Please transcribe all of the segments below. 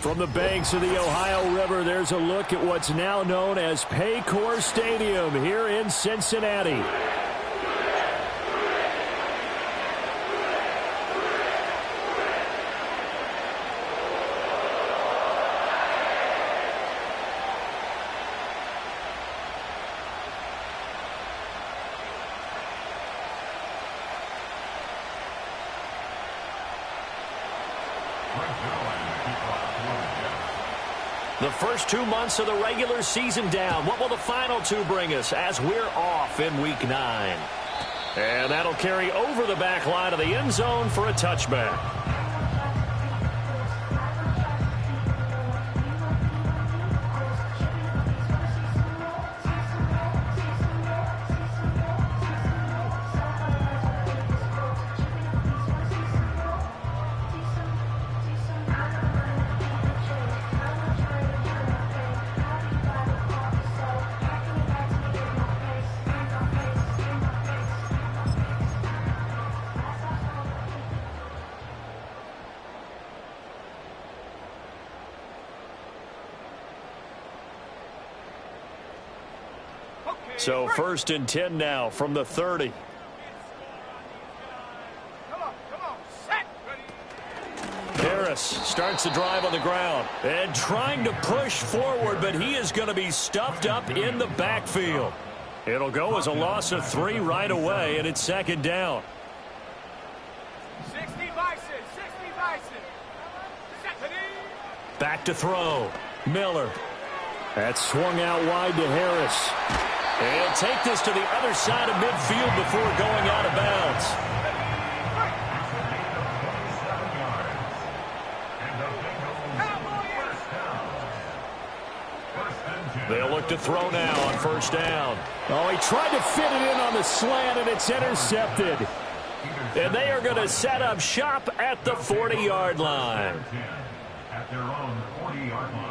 From the banks of the Ohio River, there's a look at what's now known as Paycor Stadium here in Cincinnati. The first 2 months of the regular season down. What will the final two bring us as we're off in Week 9? And that'll carry over the back line of the end zone for a touchback. So 1st and 10 now from the 30. Harris starts the drive on the ground and trying to push forward, but he is going to be stuffed up in the backfield. It'll go as a loss of 3 right away, and it's 2nd down. 60 Bison. Back to throw. Miller. That's swung out wide to Harris. He'll take this to the other side of midfield before going out of bounds. They'll look to throw now on 1st down. Oh, he tried to fit it in on the slant, and it's intercepted. And they are going to set up shop at the 40-yard line. At their own 40-yard line.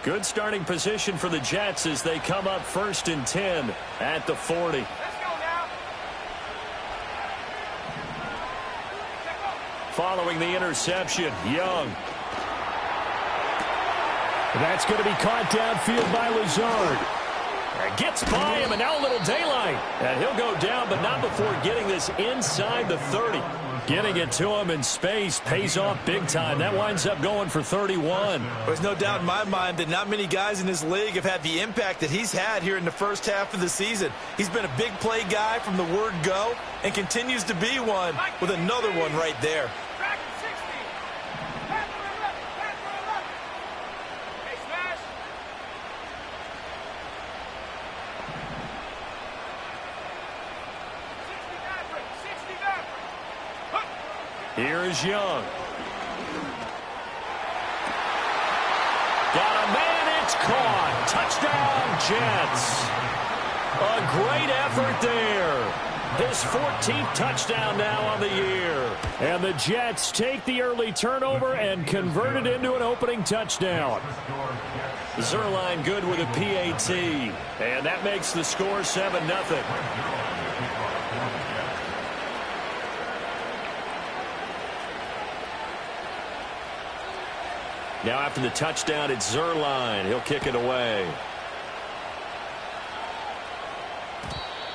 Good starting position for the Jets as they come up 1st and 10 at the 40. Let's go now. Following the interception, Young. That's going to be caught downfield by Lazard. Gets by him, and now a little daylight. And he'll go down, but not before getting this inside the 30. Getting it to him in space pays off big time. That winds up going for 31. There's no doubt in my mind that not many guys in this league have had the impact that he's had here in the first half of the season. He's been a big play guy from the word go and continues to be one with another one right there. Here is Young. Got a man, it's caught. Touchdown, Jets. A great effort there. His 14th touchdown now on the year. And the Jets take the early turnover and convert it into an opening touchdown. Zerline good with a PAT. And that makes the score 7-0. Now after the touchdown, it's Zerline. He'll kick it away.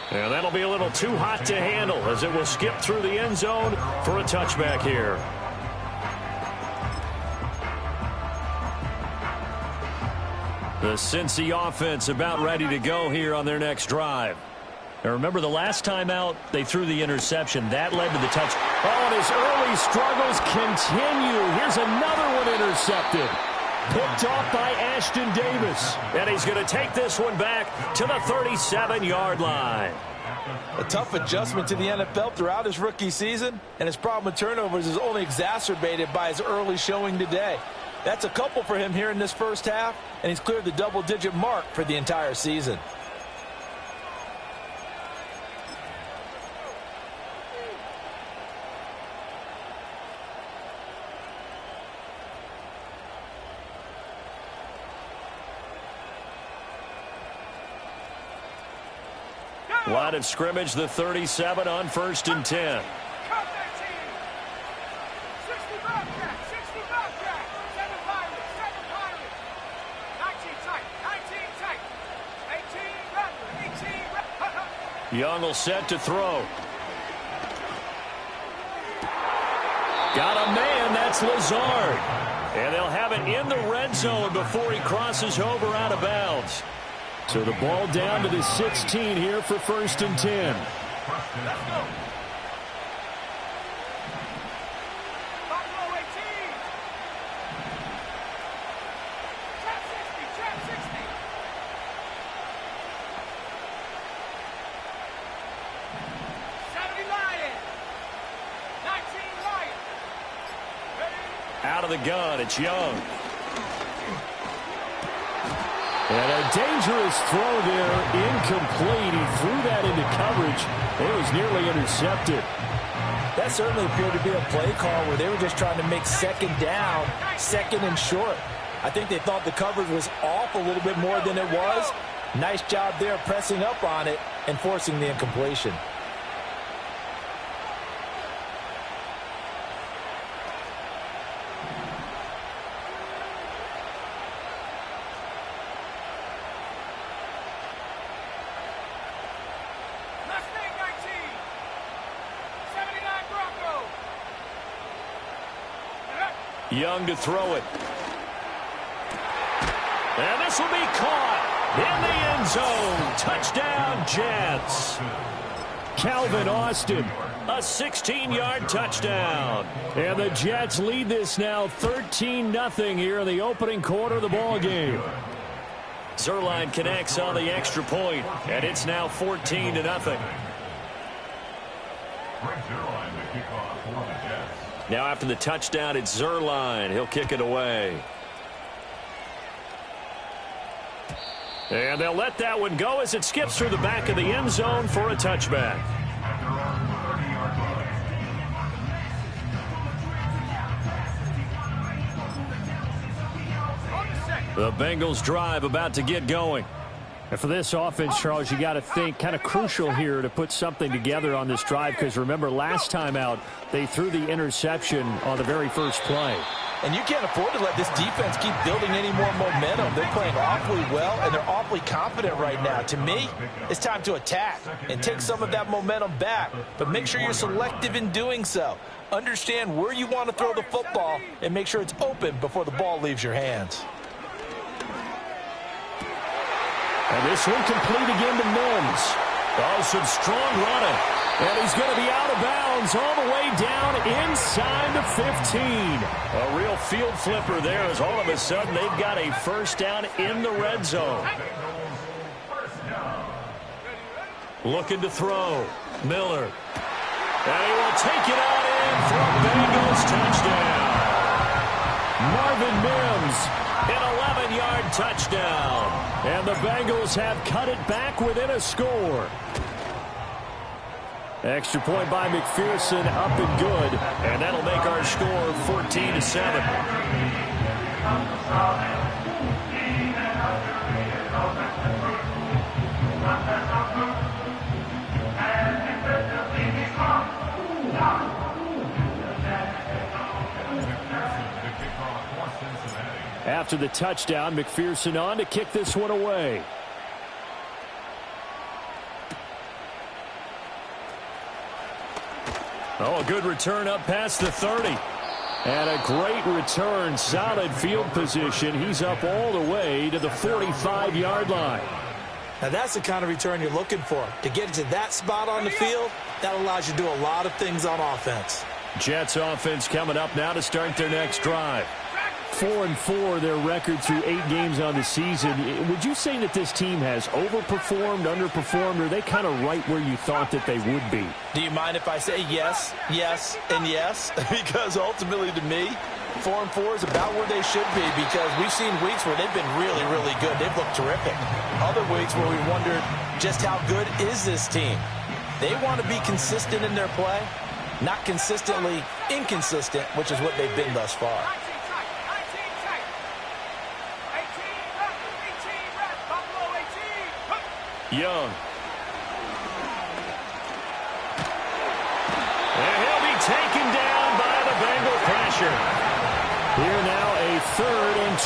And that'll be a little too hot to handle as it will skip through the end zone for a touchback here. The Cincy offense about ready to go here on their next drive. Now remember, the last time out, they threw the interception. That led to the touch. Oh, and his early struggles continue. Here's another one intercepted. Picked off by Ashton Davis. And he's going to take this one back to the 37-yard line. A tough adjustment to the NFL throughout his rookie season, and his problem with turnovers is only exacerbated by his early showing today. That's a couple for him here in this first half, and he's cleared the double-digit mark for the entire season. Line of scrimmage, the 37 on 1st and 10. Young will set to throw. Got a man, that's Lazard. And they'll have it in the red zone before he crosses over out of bounds. So the ball down to the 16 here for 1st and 10. Let's go. Out of the gun, it's Young. And a dangerous throw there, incomplete. He threw that into coverage. It was nearly intercepted. That certainly appeared to be a play call where they were just trying to make second down, second and short. I think they thought the coverage was off a little bit more than it was. Nice job there pressing up on it and forcing the incompletion. Young to throw it. And this will be caught in the end zone. Touchdown, Jets. Calvin Austin, a 16-yard touchdown. And the Jets lead this now 13-0 here in the opening quarter of the ball game. Zerline connects on the extra point, and it's now 14-0. Now after the touchdown, it's Zerline. He'll kick it away. And they'll let that one go as it skips through the back of the end zone for a touchback. The Bengals drive about to get going. And for this offense, Charles, you got to think kind of crucial here to put something together on this drive, because remember last time out they threw the interception on the very first play. And you can't afford to let this defense keep building any more momentum. They're playing awfully well, and they're awfully confident right now. To me, it's time to attack and take some of that momentum back, but make sure you're selective in doing so. Understand where you want to throw the football and make sure it's open before the ball leaves your hands. And this one complete again to Mims. Oh, some strong running. And he's going to be out of bounds all the way down inside the 15. A real field flipper there as all of a sudden they've got a first down in the red zone. Looking to throw. Miller. And he will take it out in for a Bengals touchdown. Marvin Mims, an 11-yard touchdown. And the Bengals have cut it back within a score. Extra point by McPherson, up and good. And that'll make our score 14-7. After the touchdown, McPherson on to kick this one away. Oh, a good return up past the 30. And a great return, solid field position. He's up all the way to the 45-yard line. Now that's the kind of return you're looking for. To get to that spot on the field, that allows you to do a lot of things on offense. Jets offense coming up now to start their next drive. 4-4, their record through 8 games on the season. Would you say that this team has overperformed, underperformed, or are they kind of right where you thought that they would be? Do you mind if I say yes, yes, and yes? Because ultimately to me, 4-4 is about where they should be, because we've seen weeks where they've been really, really good. They've looked terrific. Other weeks where we wondered just how good is this team. They want to be consistent in their play, not consistently inconsistent, which is what they've been thus far. Young. And he'll be taken down by the Bengal pressure. Here now a 3rd and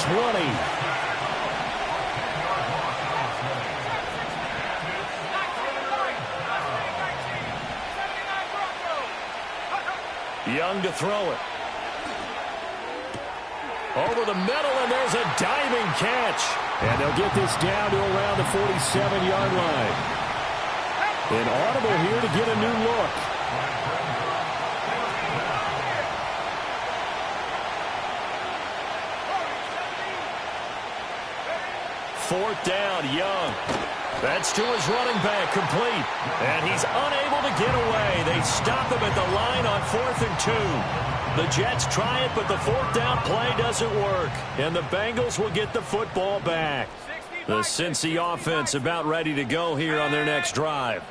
20. Young to throw it. Over the middle, and there's a diving catch. And they'll get this down to around the 47-yard line. An audible here to get a new look. Fourth down, Young. That's to his running back, complete. And he's unable to get away. They stop him at the line on 4th and 2. The Jets try it, but the 4th down play doesn't work. And the Bengals will get the football back. The Cincy offense about ready to go here on their next drive.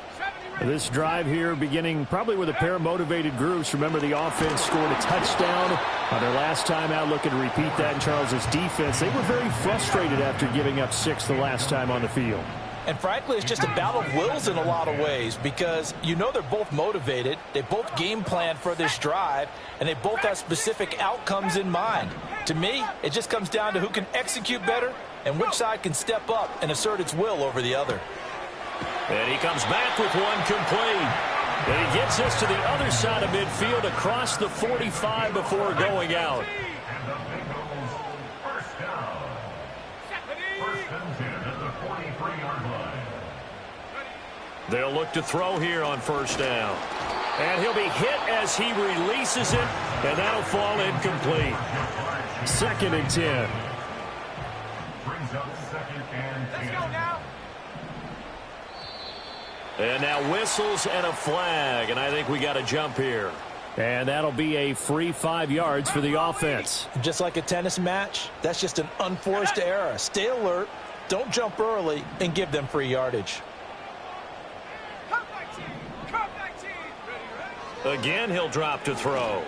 This drive here beginning probably with a pair of motivated groups. Remember, the offense scored a touchdown on their last time out, looking to repeat that in Charles's defense. They were very frustrated after giving up 6 the last time on the field. And frankly, it's just a battle of wills in a lot of ways, because you know they're both motivated, they both game plan for this drive, and they both have specific outcomes in mind. To me, it just comes down to who can execute better and which side can step up and assert its will over the other. And he comes back with one complete. And he gets us to the other side of midfield across the 45 before going out. And the Bengals first down. First and 10 at the 43-yard line. They'll look to throw here on first down. And he'll be hit as he releases it, and that'll fall incomplete. 2nd and 10. Brings up 2nd and 10. Let's go now. And now whistles and a flag, and I think we got a jump here. And that'll be a free 5 yards for the offense. Just like a tennis match, that's just an unforced error. Stay alert, don't jump early, and give them free yardage. Again, he'll drop to throw.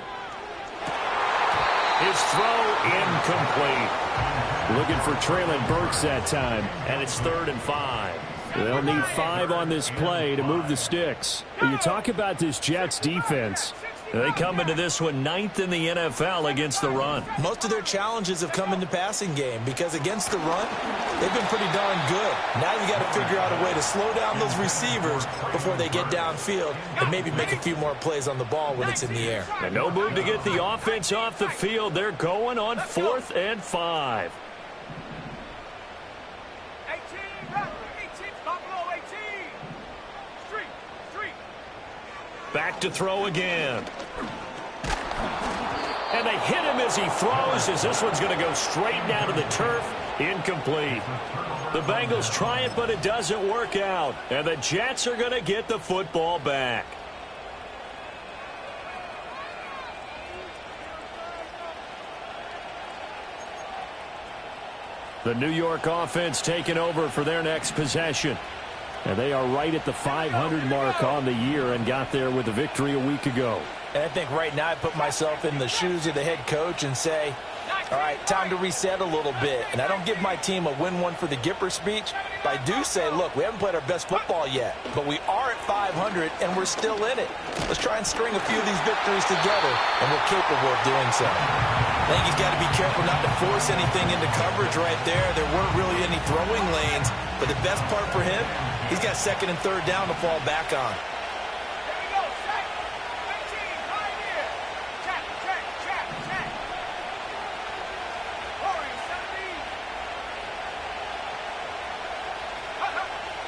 His throw incomplete. Looking for Traylon Burks that time. And it's 3rd and 5. They'll need 5 on this play to move the sticks. You talk about this Jets defense. They come into this one 9th in the NFL against the run. Most of their challenges have come in the passing game, because against the run, they've been pretty darn good. Now you got to figure out a way to slow down those receivers before they get downfield and maybe make a few more plays on the ball when it's in the air. And no move to get the offense off the field. They're going on 4th and 5. Back to throw again. And they hit him as he throws, as this one's going to go straight down to the turf. Incomplete. The Bengals try it, but it doesn't work out. And the Jets are going to get the football back. The New York offense taking over for their next possession. And they are right at the 500 mark on the year and got there with a victory a week ago. And I think right now I put myself in the shoes of the head coach and say, all right, time to reset a little bit. And I don't give my team a win one for the Gipper speech, but I do say, look, we haven't played our best football yet, but we are at 500 and we're still in it. Let's try and string a few of these victories together, and we're capable of doing so. I think he's got to be careful not to force anything into coverage right there. There weren't really any throwing lanes, but the best part for him, he's got 2nd and 3rd down to fall back on.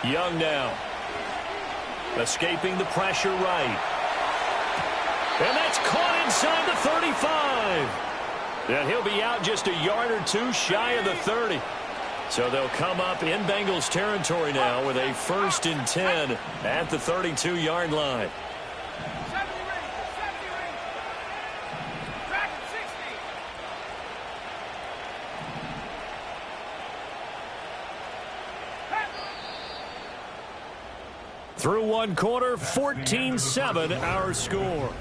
Young now. Escaping the pressure right. And that's caught inside the 35. And he'll be out just a yard or two shy of the 30. So they'll come up in Bengals territory now with a 1st and 10 at the 32-yard line. Through one quarter, 14-7 our score.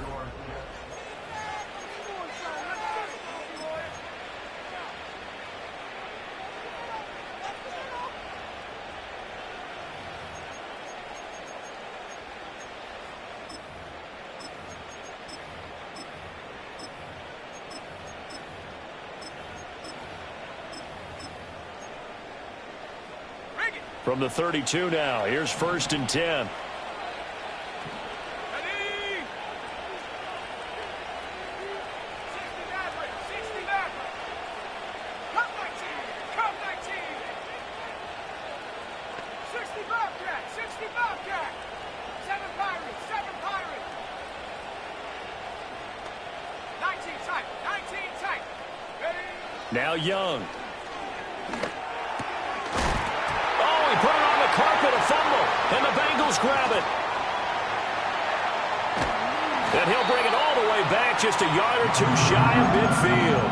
From the 32 now, here's 1st and 10. Now Young. Oh, he put it on the carpet, a fumble, and the Bengals grab it. And he'll bring it all the way back, just a yard or two shy of midfield.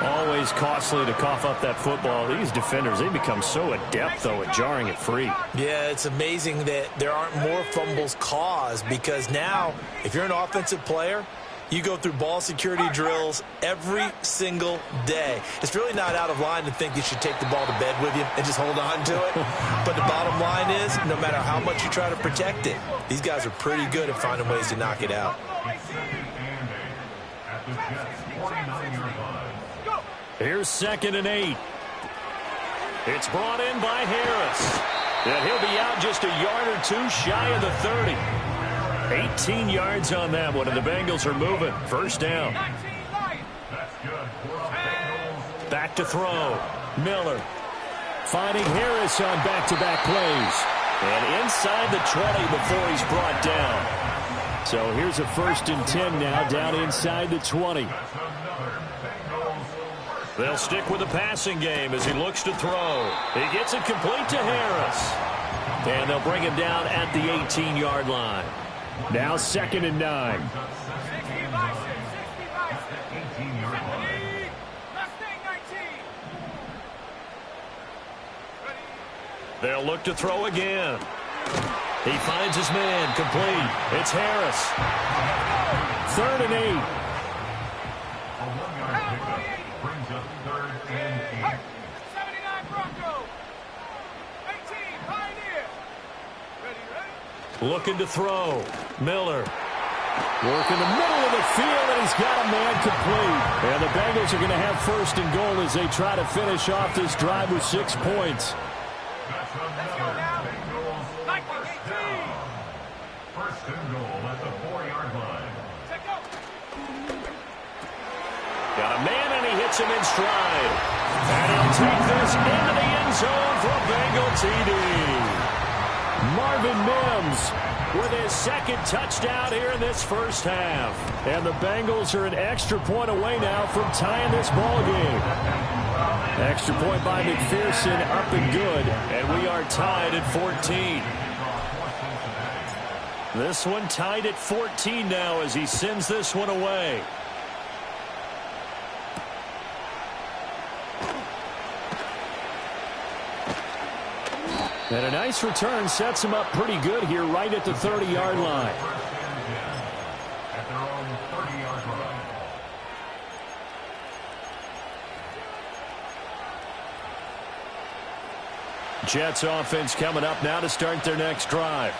Always costly to cough up that football. These defenders, they become so adept, though, at jarring it free. Yeah, it's amazing that there aren't more fumbles caused, because now, if you're an offensive player, you go through ball security drills every single day. It's really not out of line to think you should take the ball to bed with you and just hold on to it. But the bottom line is, no matter how much you try to protect it, these guys are pretty good at finding ways to knock it out. Here's 2nd and 8. It's brought in by Harris. And he'll be out just a yard or two shy of the 30. 18 yards on that one, and the Bengals are moving. 1st down. Back to throw. Miller finding Harris on back-to-back plays. And inside the 20 before he's brought down. So here's a 1st and 10 now, down inside the 20. They'll stick with the passing game as he looks to throw. He gets it complete to Harris. And they'll bring him down at the 18-yard line. Now 2nd and 9. They'll look to throw again. He finds his man complete. It's Harris. 3rd and 8. Brings up 3rd and 8. 79 Bronco. 18 Pioneer. Ready. Looking to throw. Miller. Work in the middle of the field, and he's got a man complete. And the Bengals are going to have 1st and goal as they try to finish off this drive with 6 points. That's another Bengals 1st down. 1st and goal at the 4-yard line. Got a man, and he hits him in stride. And he'll take this into the end zone for a Bengal TD. Marvin Mims with his 2nd touchdown here in this 1st half. And the Bengals are an extra point away now from tying this ball game. Extra point by McPherson, up and good. And we are tied at 14. This one tied at 14 now as he sends this one away. And a nice return sets him up pretty good here right at the 30-yard line. At their own 30-yard line. Jets offense coming up now to start their next drive.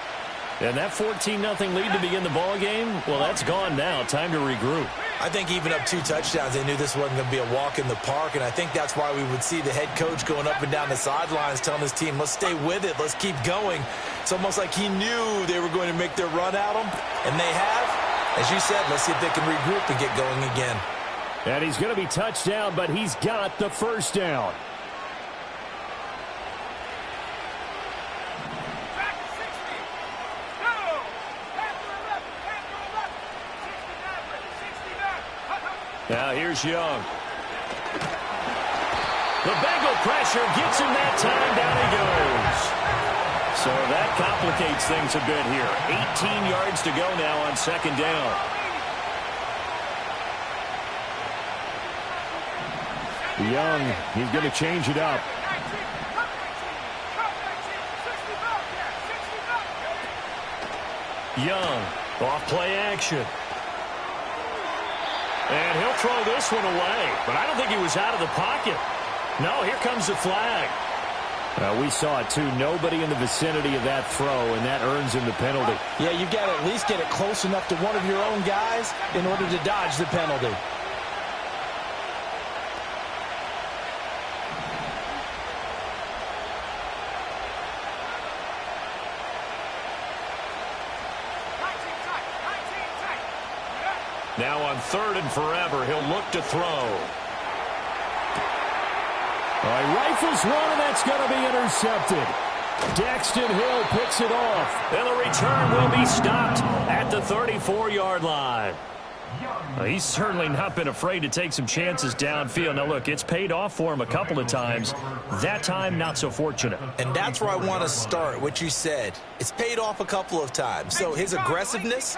And that 14-0 lead to begin the ball game, well, that's gone now. Time to regroup. I think even up 2 touchdowns, they knew this wasn't going to be a walk in the park, and I think that's why we would see the head coach going up and down the sidelines telling his team, let's stay with it, let's keep going. It's almost like he knew they were going to make their run at him, and they have. As you said, let's see if they can regroup and get going again. And he's going to be touched down, but he's got the 1st down. Now here's Young. The Bengal pressure gets him that time. Down he goes. So that complicates things a bit here. 18 yards to go now on second down. Young, he's going to change it up. Young, off play action. And he'll throw this one away. But I don't think he was out of the pocket. No, here comes the flag. We saw it, too. Nobody in the vicinity of that throw, and that earns him the penalty. Yeah, you've got to at least get it close enough to one of your own guys in order to dodge the penalty. Now on third and forever, he'll look to throw. He rifles one, and that's going to be intercepted. Daxton Hill picks it off. And the return will be stopped at the 34-yard line. He's certainly not been afraid to take some chances downfield. Now, look, it's paid off for him a couple of times. That time, not so fortunate. And that's where I want to start, what you said. It's paid off a couple of times. So his aggressiveness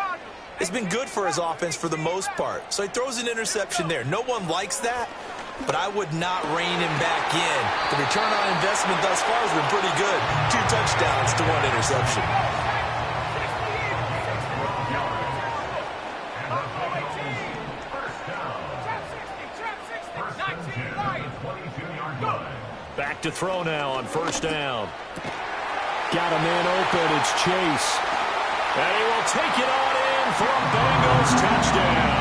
has been good for his offense for the most part. So he throws an interception there. No one likes that, but I would not rein him back in. The return on investment thus far has been pretty good. 2 touchdowns to 1 interception. Back to throw now on first down. Got a man open. It's Chase. And he will take it on in for a Bengals touchdown.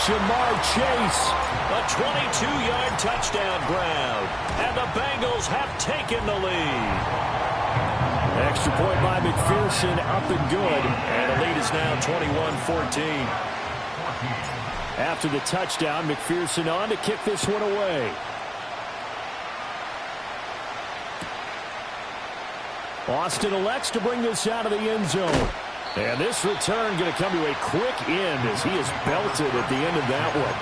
Jamar Chase. A 22-yard touchdown grab. And the Bengals have taken the lead. Extra point by McPherson, up and good. And the lead is now 21-14. After the touchdown, McPherson on to kick this one away. Austin elects to bring this out of the end zone. And this return going to come to a quick end as he is belted at the end of that one.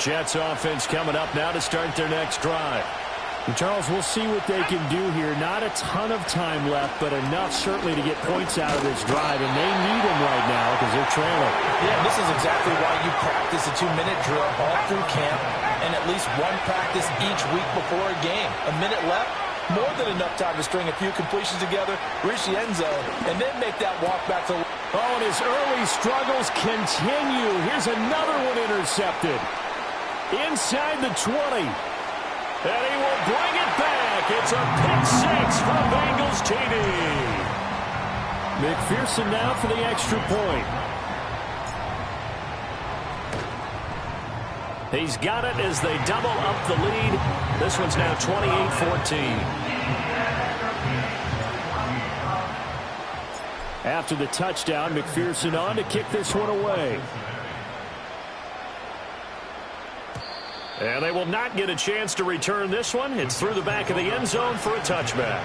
Jets offense coming up now to start their next drive. And Charles, we'll see what they can do here. Not a ton of time left, but enough certainly to get points out of this drive. And they need them right now because they're trailing. Yeah, this is exactly why you practice a 2-minute drill all through camp and at least one practice each week before a game. A minute left, more than enough time to string a few completions together, reach the end zone, and then make that walk back to... Oh, and his early struggles continue. Here's another one intercepted. Inside the 20. And he will bring it back. It's a pick six for Bengals TD. McPherson now for the extra point. He's got it as they double up the lead. This one's now 28-14. After the touchdown, McPherson on to kick this one away. And they will not get a chance to return this one. It's through the back of the end zone for a touchback.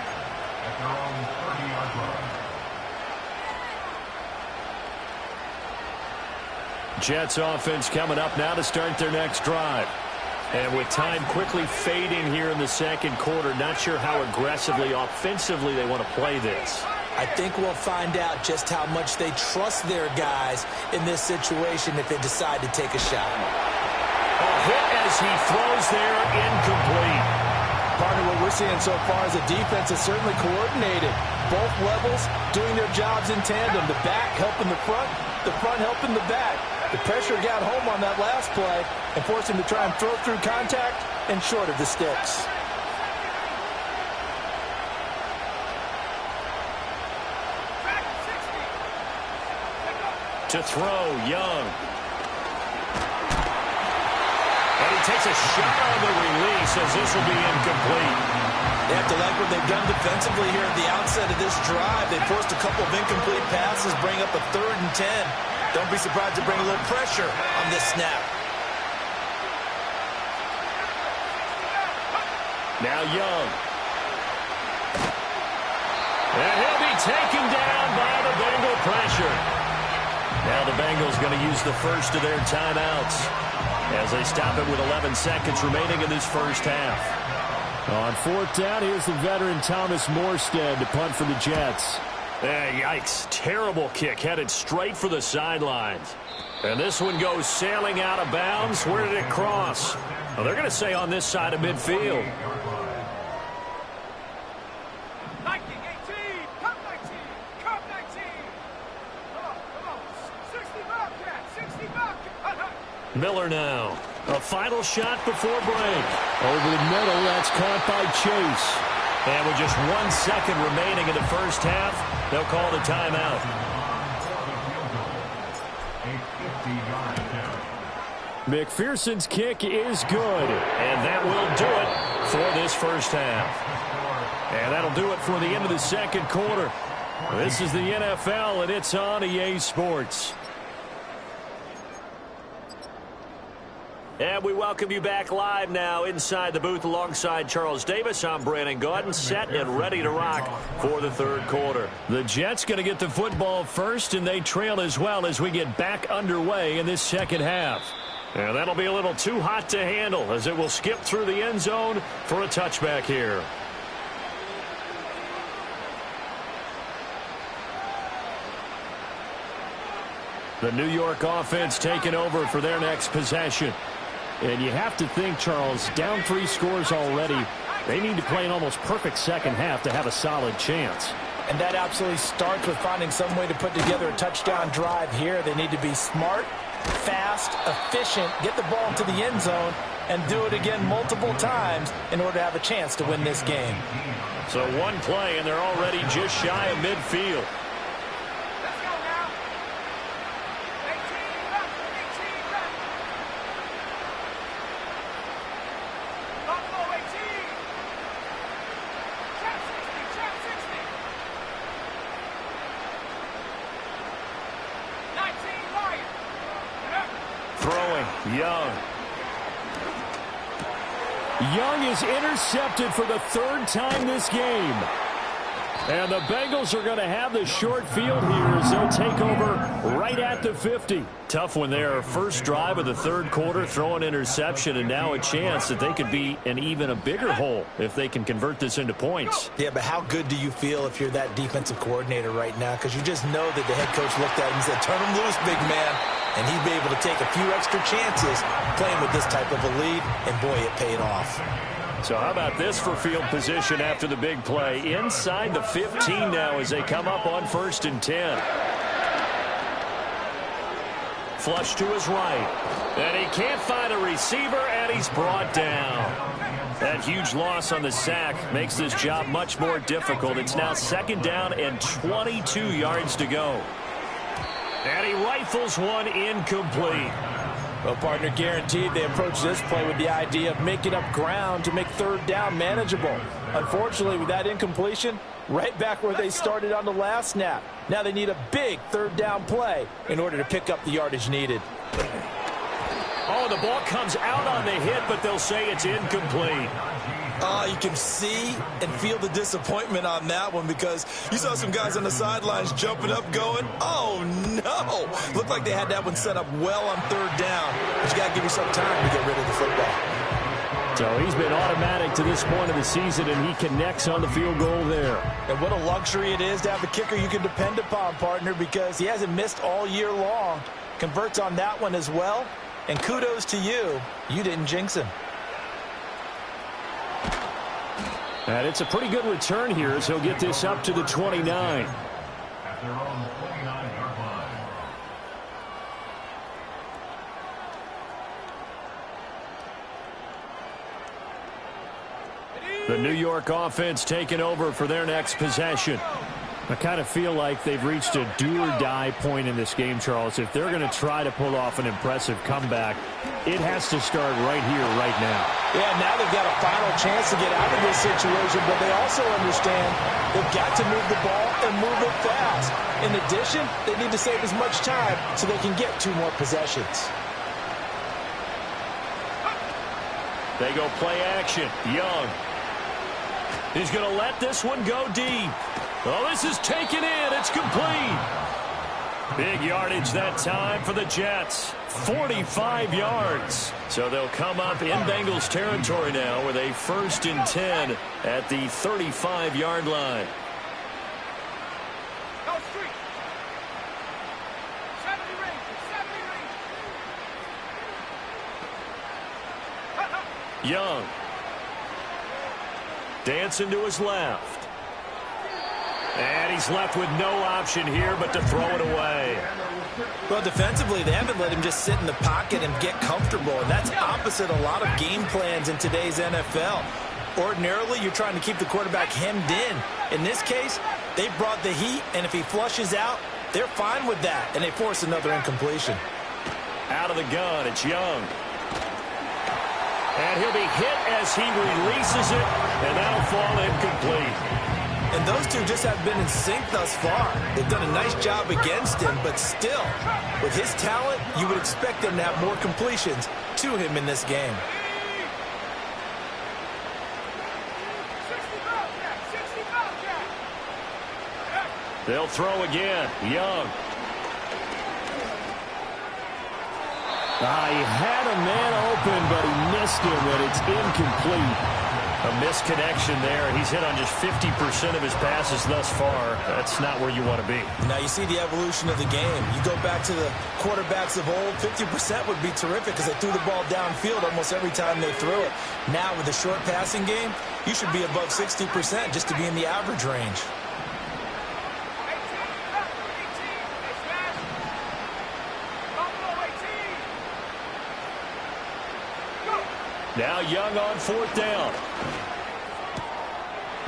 Jets offense coming up now to start their next drive. And with time quickly fading here in the second quarter, not sure how aggressively, offensively they want to play this. I think we'll find out just how much they trust their guys in this situation if they decide to take a shot. A hit as he throws there, incomplete. Partner, what we're seeing so far is the defense is certainly coordinated. Both levels doing their jobs in tandem. The back helping the front helping the back. The pressure got home on that last play and forced him to try and throw through contact and short of the sticks. To throw, Young. And he takes a shot on the release as this will be incomplete. They have to like what they've done defensively here at the outset of this drive. They forced a couple of incomplete passes, bring up a 3rd and 10. Don't be surprised to bring a little pressure on this snap. Now Young. And taken down by the Bengal pressure. Now the Bengals going to use the first of their timeouts as they stop it with 11 seconds remaining in this first half. On fourth down, here's the veteran Thomas Morstead to punt for the Jets. Yikes. Terrible kick headed straight for the sidelines. And this one goes sailing out of bounds. Where did it cross? Well, they're going to say on this side of midfield. 19, 18, come 19, come 19. Come on. 60 Bobcat, 60 Bobcat. Miller now. A final shot before break. Over the middle, that's caught by Chase. And with just 1 second remaining in the first half, they'll call the timeout. McPherson's kick is good. And that will do it for this first half. And that'll do it for the end of the second quarter. This is the NFL, and it's on EA Sports. And we welcome you back live now inside the booth alongside Charles Davis. I'm Brandon Gaudin, set and ready to rock for the third quarter. The Jets going to get the football first, and they trail as well as we get back underway in this second half. And that'll be a little too hot to handle as it will skip through the end zone for a touchback here. The New York offense taking over for their next possession. And you have to think, Charles, down 3 scores already. They need to play an almost perfect second half to have a solid chance. And that absolutely starts with finding some way to put together a touchdown drive here. They need to be smart, fast, efficient, get the ball to the end zone, and do it again multiple times in order to have a chance to win this game. So one play, and they're already just shy of midfield. Let's go now. 18 left, 18 left. Buffalo 18. Trap 60, trap 60. 19 Lion. Throwing, Young. Young is intercepted for the 3rd time this game. And the Bengals are going to have the short field here as they'll take over right at the 50. Tough one there. First drive of the third quarter, throw an interception, and now a chance that they could be in even a bigger hole if they can convert this into points. Yeah, but how good do you feel if you're that defensive coordinator right now? Because you just know that the head coach looked at him and said, turn him loose, big man. And he'd be able to take a few extra chances playing with this type of a lead, and boy, it paid off. So how about this for field position after the big play? Inside the 15 now as they come up on 1st and 10. Flush to his right. And he can't find a receiver, and he's brought down. That huge loss on the sack makes this job much more difficult. It's now 2nd down and 22 yards to go. And he rifles one incomplete. Well, partner, guaranteed they approach this play with the idea of making up ground to make 3rd down manageable. Unfortunately, with that incompletion, right back where they started on the last snap. Now they need a big 3rd down play in order to pick up the yardage needed. Oh, the ball comes out on the hit, but they'll say it's incomplete. You can see and feel the disappointment on that one because you saw some guys on the sidelines jumping up going, oh, no. Looked like they had that one set up well on 3rd down. But you got to give yourself time to get rid of the football. So he's been automatic to this point of the season, and he connects on the field goal there. And what a luxury it is to have a kicker you can depend upon, partner, because he hasn't missed all year long. Converts on that one as well. And kudos to you. You didn't jinx him. And it's a pretty good return here as he'll get this up to the 29. At their own 29-yard line. The New York offense taking over for their next possession. I kind of feel like they've reached a do-or-die point in this game, Charles. If they're going to try to pull off an impressive comeback, it has to start right here, right now. Yeah, now they've got a final chance to get out of this situation, but they also understand they've got to move the ball and move it fast. In addition, they need to save as much time so they can get 2 more possessions. They go play action. Young. He's going to let this one go deep. Oh, this is taken in. It's complete. Big yardage that time for the Jets. 45 yards. So they'll come up in Bengals territory now with a 1st and 10 at the 35-yard line. Go street. 70 range. 70 range. Young. Dancing to his left. And he's left with no option here but to throw it away. Well, defensively, they haven't let him just sit in the pocket and get comfortable, and that's opposite a lot of game plans in today's NFL. Ordinarily, you're trying to keep the quarterback hemmed in. In this case, they brought the heat, and if he flushes out, they're fine with that, and they force another incompletion. Out of the gun, it's Young. And he'll be hit as he releases it, and that'll fall incomplete. And those two just have been in sync thus far. They've done a nice job against him, but still, with his talent, you would expect them to have more completions to him in this game. 60 Jack. They'll throw again. Young. He had a man open, but he missed him, and it's incomplete. A misconnection there. He's hit on just 50% of his passes thus far. That's not where you want to be. Now you see the evolution of the game. You go back to the quarterbacks of old, 50% would be terrific because they threw the ball downfield almost every time they threw it. Now with the short passing game, you should be above 60% just to be in the average range. 18. Now Young on 4th down.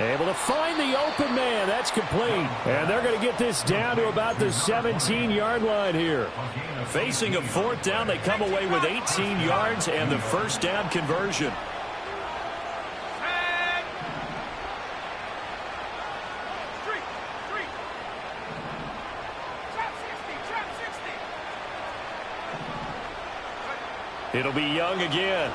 Able to find the open man. That's complete. And they're going to get this down to about the 17-yard line here. Facing a 4th down, they come away with 18 yards and the 1st down conversion. It'll be Young again.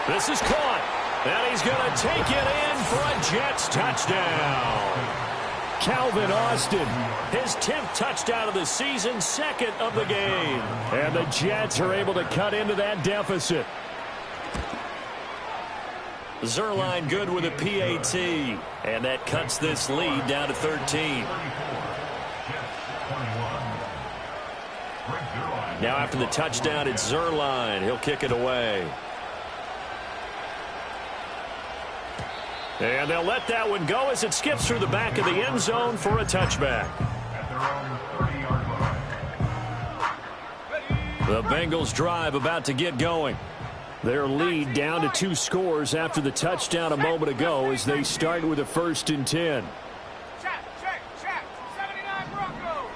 This is caught. And he's going to take it in for a Jets touchdown. Calvin Austin. His 10th touchdown of the season, 2nd of the game. And the Jets are able to cut into that deficit. Zerline good with a PAT. And that cuts this lead down to 13. Now after the touchdown, it's Zerline. He'll kick it away. And they'll let that one go as it skips through the back of the end zone for a touchback. The Bengals drive about to get going. Their lead down to 2 scores after the touchdown a moment ago as they start with a 1st and 10. Check. 79 Broncos.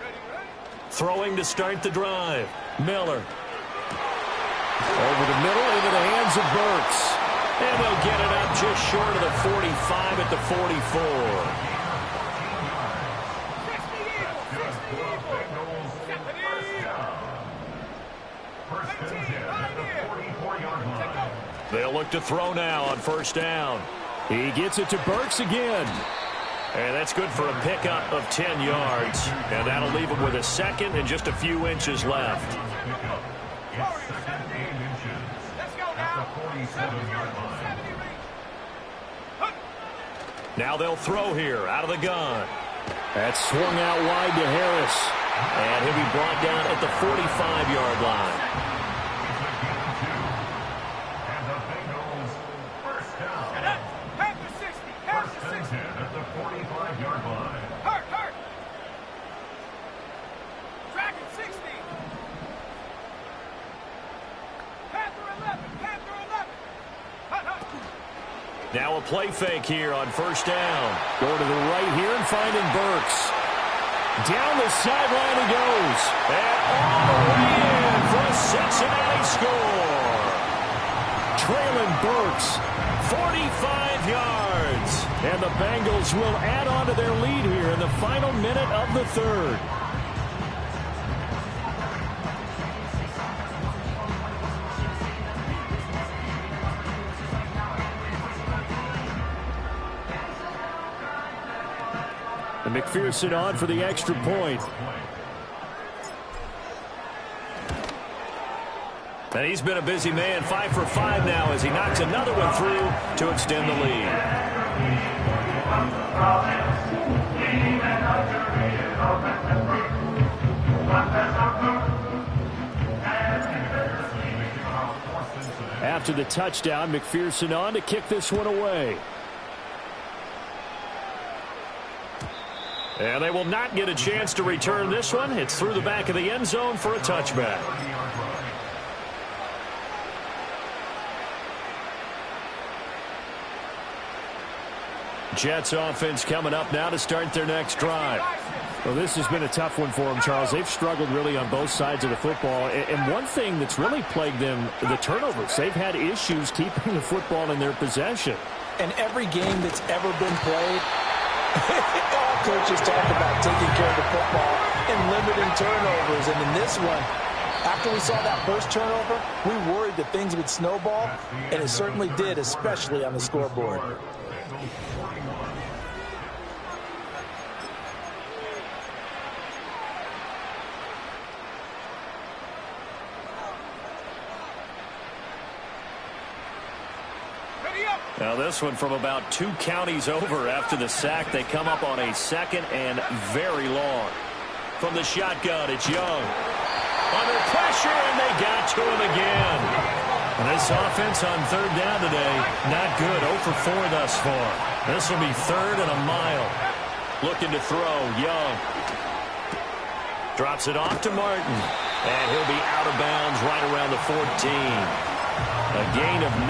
Ready? Throwing to start the drive. Miller. Over the middle into the hands of Burks. And they'll get it up just short of the 45 at the 44. 60 Eagles. They'll look to throw now on 1st down. He gets it to Burks again. And that's good for a pickup of 10 yards. And that'll leave him with a 2nd and just a few inches left. Let's go now. 47-yard line. Now they'll throw here out of the gun. That's swung out wide to Harris. And he'll be brought down at the 45-yard line. And the Bengals first down. Half the 60. Half the 60. At the 45-yard line. Hurt. Dragon 60. Panther 11. Now a play fake here on 1st down. Going to the right here and finding Burks. Down the sideline he goes. And all the way in for a Cincinnati score. Traylon Burks. 45 yards. And the Bengals will add on to their lead here in the final minute of the 3rd. And McPherson on for the extra point. And he's been a busy man, 5 for 5 now as he knocks another one through to extend the lead. After the touchdown, McPherson on to kick this one away. And they will not get a chance to return this one. It's through the back of the end zone for a touchback. Jets offense coming up now to start their next drive. Well, this has been a tough one for them, Charles. They've struggled really on both sides of the football. And one thing that's really plagued them, the turnovers. They've had issues keeping the football in their possession. And every game that's ever been played, all coaches talk about taking care of the football and limiting turnovers. And in this one, after we saw that first turnover, we worried that things would snowball, and it certainly did, especially on the scoreboard. Now this one from about 2 counties over after the sack. They come up on a 2nd and very long. From the shotgun, it's Young. Under pressure, and they got to him again. And this offense on 3rd down today, not good. 0 for 4 thus far. This will be 3rd and a mile. Looking to throw, Young. Drops it off to Martin. And he'll be out of bounds right around the 14. A gain of 9,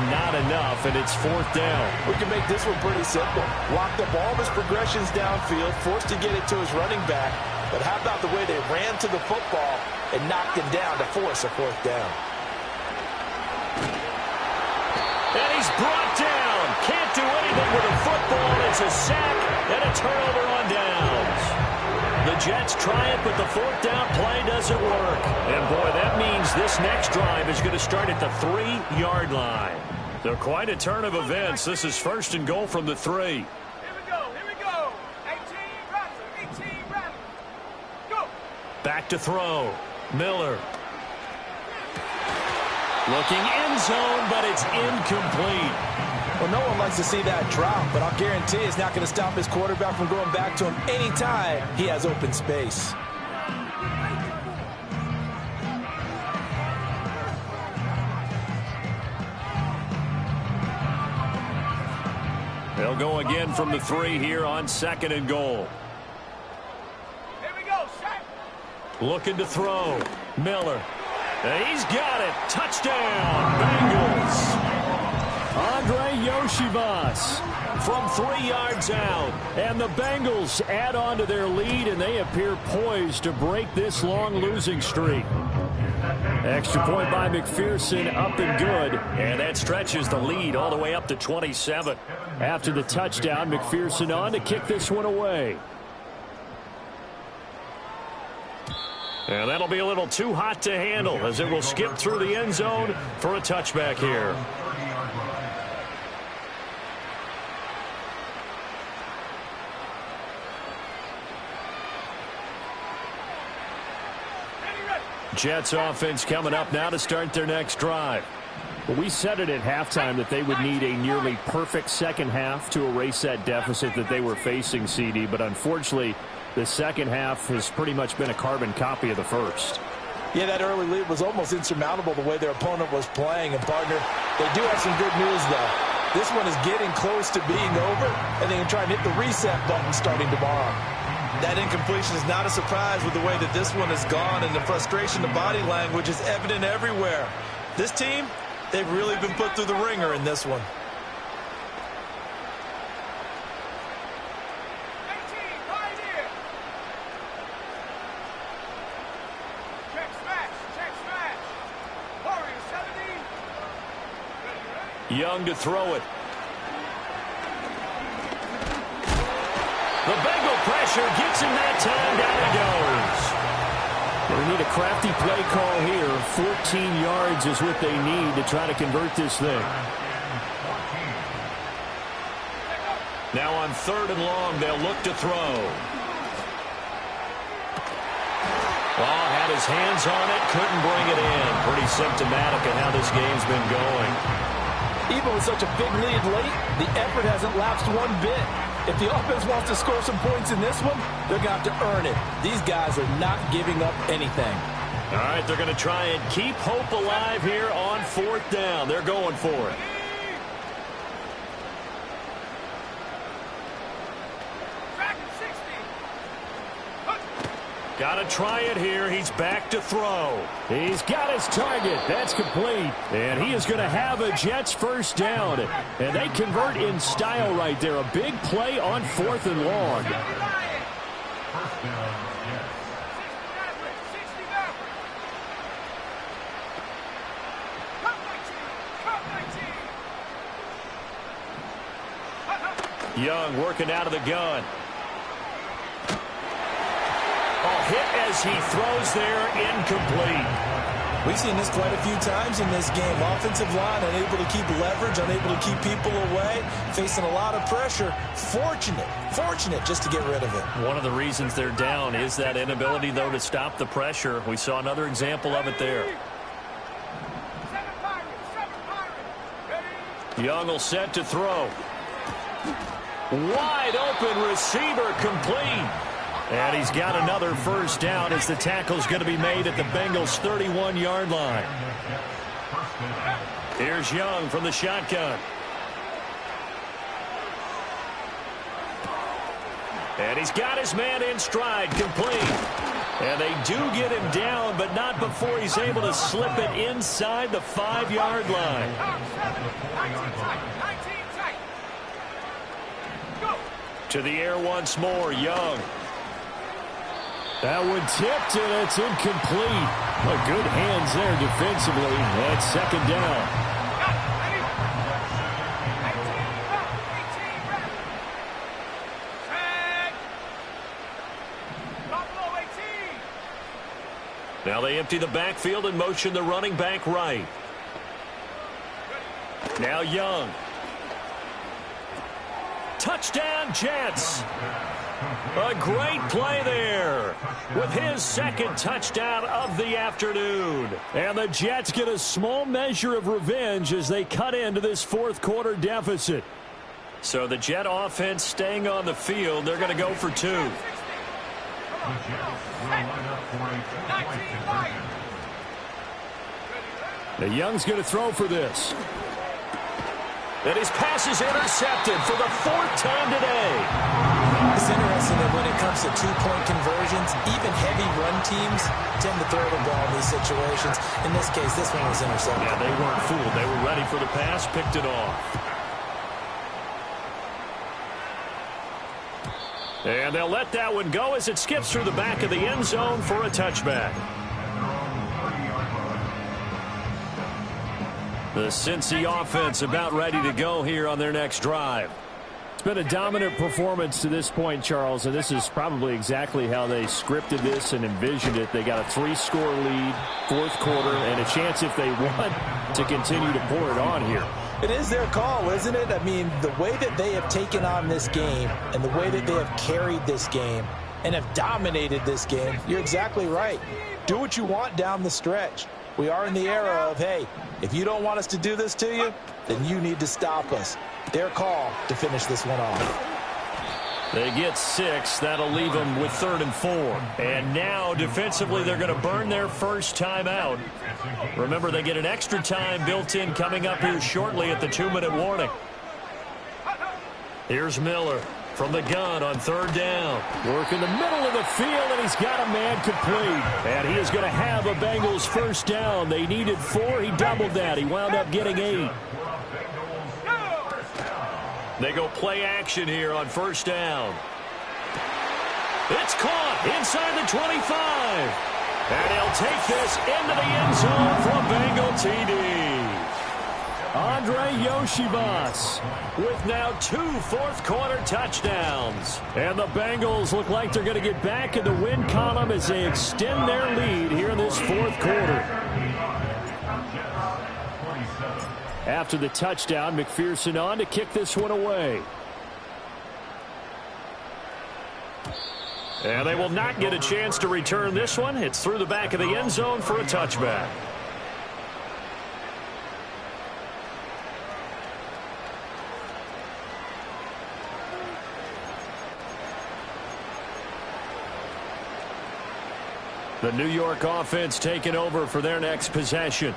not enough, and it's 4th down. We can make this one pretty simple. Locked up all of his progressions downfield, forced to get it to his running back. But how about the way they ran to the football and knocked him down to force a 4th down? And he's brought down. Can't do anything with a football. It's a sack and a turnover on downs. The Jets try it, but the 4th down play doesn't work. And, boy, that means this next drive is going to start at the 3-yard line. So quite a turn of events. This is 1st and goal from the 3. Here we go. 18 Rattler. Go. Back to throw. Miller. Looking end zone, but it's incomplete. Well, no one likes to see that drop, but I'll guarantee it's not going to stop his quarterback from going back to him anytime he has open space. They'll go again from the 3 here on 2nd and goal. Here we go. Shot. Looking to throw. Miller. And he's got it. Touchdown, Bengals. Andre Yoshivas From 3 yards out. and the Bengals add on to their lead, and they appear poised to break this long losing streak. Extra point by McPherson, up and good. And that stretches the lead all the way up to 27. After the touchdown, McPherson on to kick this one away. And that'll be a little too hot to handle as it will skip through the end zone for a touchback here. Jets offense coming up now to start their next drive. Well, we said it at halftime that they would need a nearly perfect second half to erase that deficit that they were facing, CD. But unfortunately, the second half has pretty much been a carbon copy of the first. Yeah, that early lead was almost insurmountable the way their opponent was playing. And, partner, they do have some good news, though. This one is getting close to being over, and they can try and hit the reset button starting tomorrow. That incompletion is not a surprise with the way that this one has gone, and the frustration, the body language is evident everywhere. This team, they've really been put through the ringer in this one. 18, right here. Check smash. Warrior 70. Young to throw it. The Bengal pressure gets him that time. Down he goes. We need a crafty play call here. 14 yards is what they need to try to convert this thing. Now on 3rd and long, they'll look to throw. Oh, had his hands on it, couldn't bring it in. Pretty symptomatic of how this game's been going. Even with such a big lead late, the effort hasn't lapsed one bit. If the offense wants to score some points in this one, they're going to have to earn it. These guys are not giving up anything. All right, they're going to try and keep hope alive here on 4th down. They're going for it. Got to try it here. He's back to throw. He's got his target. That's complete. And he is going to have a Jets 1st down. And they convert in style right there. A big play on 4th and long. First down, Jets. Young working out of the gun. Hit as he throws there, incomplete. We've seen this quite a few times in this game. Offensive line unable to keep leverage, unable to keep people away, facing a lot of pressure. Fortunate just to get rid of it. One of the reasons they're down is that inability, though, to stop the pressure. We saw another example of it there. Young will set to throw. Wide open receiver, complete. And he's got another 1st down as the tackle's going to be made at the Bengals' 31-yard line. Here's Young from the shotgun. And he's got his man in stride, complete. And they do get him down, but not before he's able to slip it inside the 5-yard line. To the air once more, Young. That one tipped, and it's incomplete. Well, good hands there defensively. And 2nd down. Now they empty the backfield and motion the running back right. Now Young. Touchdown, Jets. A great play there with his 2nd touchdown of the afternoon. And the Jets get a small measure of revenge as they cut into this 4th quarter deficit. So the Jet offense staying on the field. They're going to go for 2. The Jets will line up for a two-point conversion. The Young's going to throw for this. And his pass is intercepted for the 4th time today. It's interesting that when it comes to 2-point conversions, even heavy run teams tend to throw the ball in these situations. In this case, this one was intercepted. Yeah, they weren't fooled. They were ready for the pass, picked it off. And they'll let that one go as it skips through the back of the end zone for a touchback. The Cincy offense about ready to go here on their next drive. It's been a dominant performance to this point, Charles, and this is probably exactly how they scripted this and envisioned it. They got a 3-score lead, 4th quarter, and a chance if they want to continue to pour it on here. It is their call, isn't it? I mean, the way that they have taken on this game and the way that they have carried this game and have dominated this game, you're exactly right. Do what you want down the stretch. We are in the era of, hey, if you don't want us to do this to you, then you need to stop us. Their call to finish this one off. They get 6. That'll leave them with 3rd and 4. And now, defensively, they're going to burn their first time out. Remember, they get an extra time built in coming up here shortly at the 2-minute warning. Here's Miller from the gun on 3rd down. Work in the middle of the field, and he's got a man complete. And he is going to have a Bengals 1st down. They needed 4. He doubled that. He wound up getting 8. They go play action here on 1st down. It's caught inside the 25. And he'll take this into the end zone for a Bengal TD. Andre Yoshivas with now 2 fourth-quarter touchdowns. And the Bengals look like they're going to get back in the win column as they extend their lead here in this 4th quarter. After the touchdown, McPherson on to kick this one away. And they will not get a chance to return this one. It's through the back of the end zone for a touchback. The New York offense taking over for their next possession.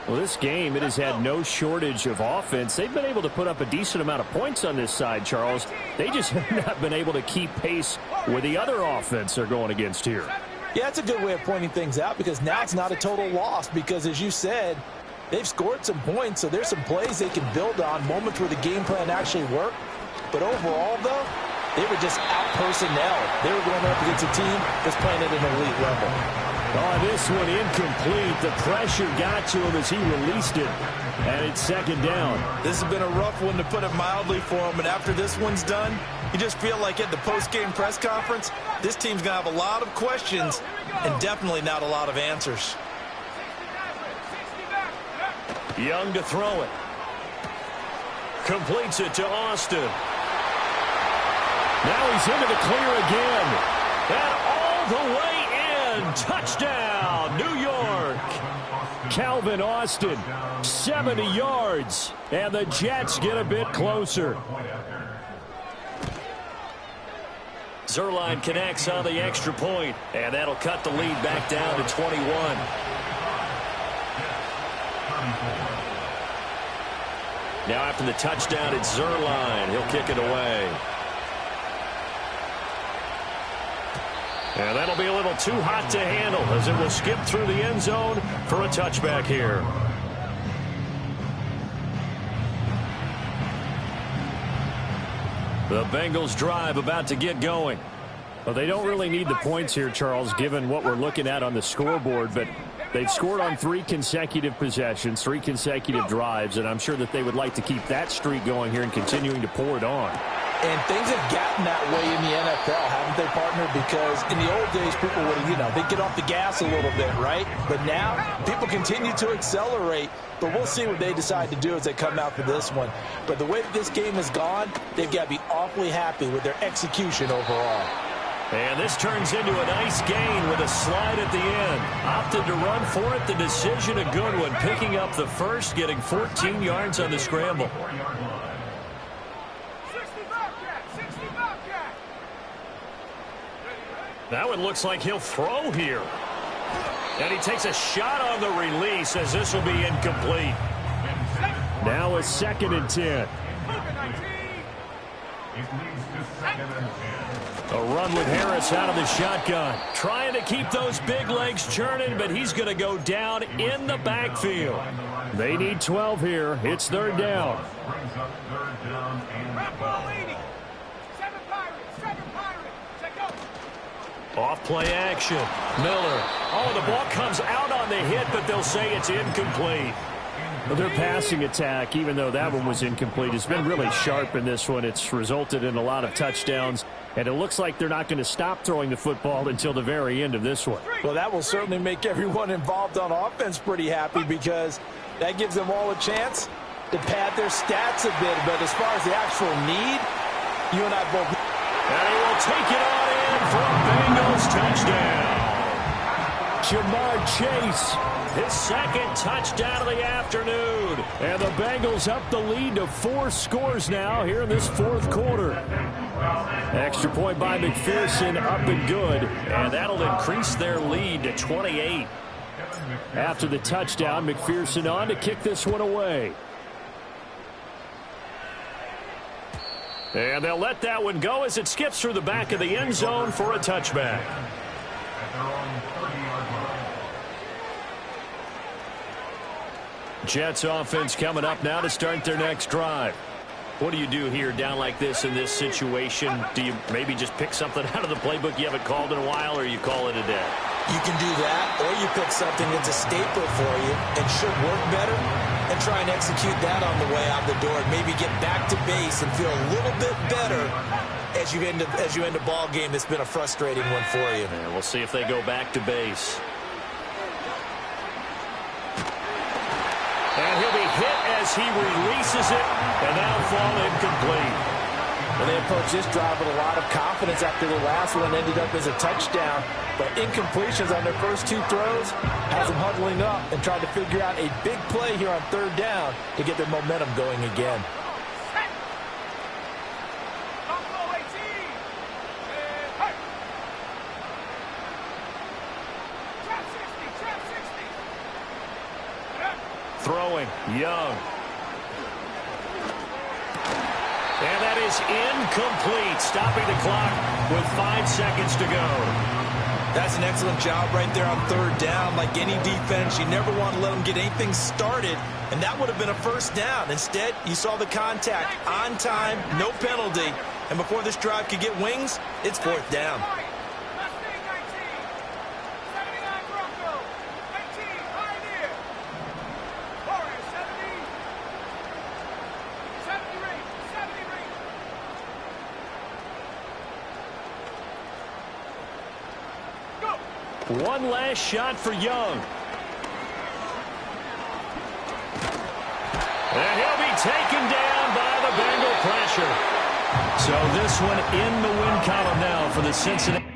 Well, this game, it has had no shortage of offense. They've been able to put up a decent amount of points on this side, Charles. They just have not been able to keep pace with the other offense they're going against here. Yeah, that's a good way of pointing things out because now it's not a total loss because, as you said, they've scored some points, so there's some plays they can build on, moments where the game plan actually worked. But overall, though, they were just out-personnel. They were going up against a team that's playing at an elite level. Oh, this one incomplete. The pressure got to him as he released it, and it's second down. This has been a rough one, to put it mildly, for him. And after this one's done, you just feel like at the post-game press conference, this team's going to have a lot of questions and definitely not a lot of answers. Young to throw it. Completes it to Austin. Now he's into the clear again. And all the way in. Touchdown, New York. Calvin Austin, 70 yards. And the Jets get a bit closer. Zuerlein connects on the extra point, and that'll cut the lead back down to 21. Now after the touchdown, it's Zuerlein. He'll kick it away. And that'll be a little too hot to handle as it will skip through the end zone for a touchback here. The Bengals drive about to get going. Well, they don't really need the points here, Charles, given what we're looking at on the scoreboard, but they've scored on 3 consecutive possessions, 3 consecutive drives, and I'm sure that they would like to keep that streak going here and continuing to pour it on. And things have gotten that way in the NFL, haven't they, partner? Because in the old days, people would, they'd get off the gas a little bit, right? But now, people continue to accelerate. But we'll see what they decide to do as they come out for this one. But the way that this game has gone, they've got to be awfully happy with their execution overall. And this turns into a nice gain with a slide at the end. Opted to run for it. The decision a good one. Picking up the first, getting 14 yards on the scramble. Now it looks like he'll throw here. And he takes a shot on the release as this will be incomplete. Now a 2nd and 10. A run with Harris out of the shotgun. Trying to keep those big legs churning, but he's going to go down in the backfield. They need 12 here. It's 3rd down. Off play action. Miller. Oh, the ball comes out on the hit, but they'll say it's incomplete. Well, their passing attack, even though that one was incomplete, has been really sharp in this one. It's resulted in a lot of touchdowns, and it looks like they're not going to stop throwing the football until the very end of this one. Well, that will certainly make everyone involved on offense pretty happy because that gives them all a chance to pad their stats a bit. But as far as the actual need, you and I both... And he will take it on in for a Bengals touchdown. Jamar Chase, his 2nd touchdown of the afternoon. And the Bengals up the lead to 4 scores now here in this 4th quarter. Extra point by McPherson, up and good. And that'll increase their lead to 28. After the touchdown, McPherson on to kick this one away. And they'll let that one go as it skips through the back of the end zone for a touchback. Jets offense coming up now to start their next drive. What do you do here down like this in this situation? Do you maybe just pick something out of the playbook you haven't called in a while, or you call it a day? You can do that, or you pick something that's a staple for you and should work better and try and execute that on the way out the door and maybe get back to base and feel a little bit better as you end a ball game that's been a frustrating one for you. And we'll see if they go back to base. And he'll be hit as he releases it, and that'll fall incomplete. And they approached this drive with a lot of confidence after the last one ended up as a touchdown. But incompletions on their first two throws has them huddling up and trying to figure out a big play here on third down to get their momentum going again. Throwing, Young. And that is incomplete, stopping the clock with 5 seconds to go. That's an excellent job right there on third down. Like any defense, you never want to let them get anything started, and that would have been a first down. Instead, you saw the contact on time, no penalty, and before this drive could get wings, it's fourth down. One last shot for Young. And he'll be taken down by the Bengal pressure. So this one in the win column now for the Cincinnati.